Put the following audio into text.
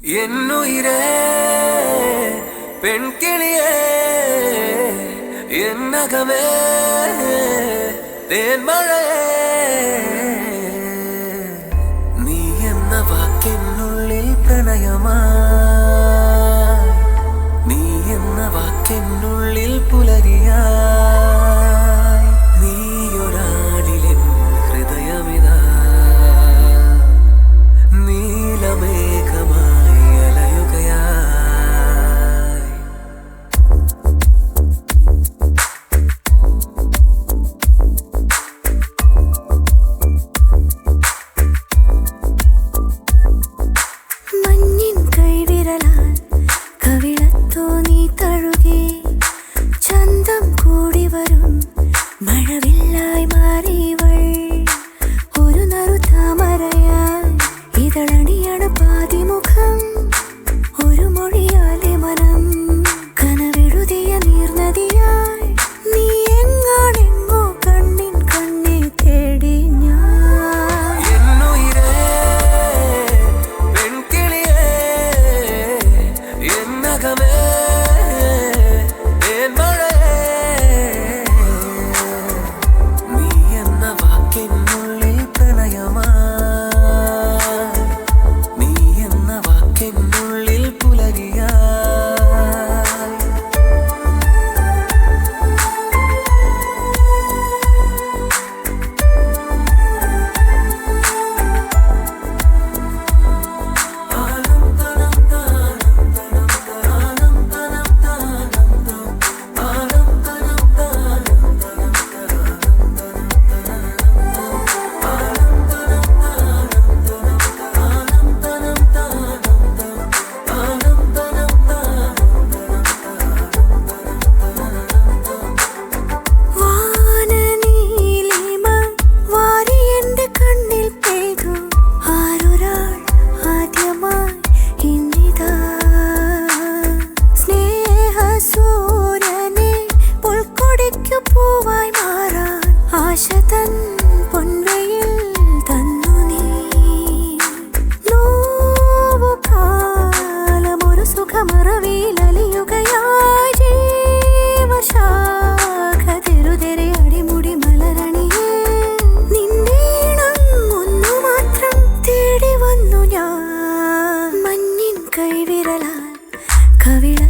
என்னுயிரே பெண் கிளியே என்னகமே தேன்மழையே നീ എന്ന വാക്കെന്നുള്ളിൽ പ്രണയമായി നീ എന്ന വാക്കെന്നുള്ളിൽ പുലരിയായി നീയൊരാളിലെൻ ഹൃദയമിതാ നീലമേഘമായി അലയുകയായി മഞ്ഞിൻ കൈവിരലാൽ കവിളത്തോ നീ തഴുകി ചന്തം കൂടി വരും മഴവില്ലായി മാറിയവൾ ഒരു നറുതാമരയായി ഇതളണിയാണ് പാതിമുഖം ഒരു മൊഴിയാലെ മനം കനവെഴുതിയ നീർനദിയായി നീ എങ്ങാണെങ്ങോ കണ്ണിൻ കണ്ണെ തേടി ഞാൻ என்னுயிரே பெண் கிளியே என்னகமே தேன்மழையே നീ എന്ന വാക്കെന്നുള്ളിൽ പ്രണയമായി നീ എന്ന വാക്കെന്നുള്ളിൽ പുലരിയായി വാനനീലിമ വാരി എൻ്റെ കണ്ണിൽ പെയ്തു ആരൊരാൾ ആദ്യമായി ഇന്നിതാ സ്നേഹസൂര്യനെ പുൽക്കൊടിക്കു പൂവായി മാറാൻ ആശ തൻ പൊൻവെയിൽ തന്നു നീ നോവുകാലമൊരു സുഖമറവിയിലലിയുകയായി ജീവശാഖ തെരുതെരെ അടിമുടി മലരണിയേ നിന്റെ ഇണം ഒന്നു മാത്രം തേടി വന്നു ഞാൻ മഞ്ഞിൻ കൈവിരലാൽ കവിള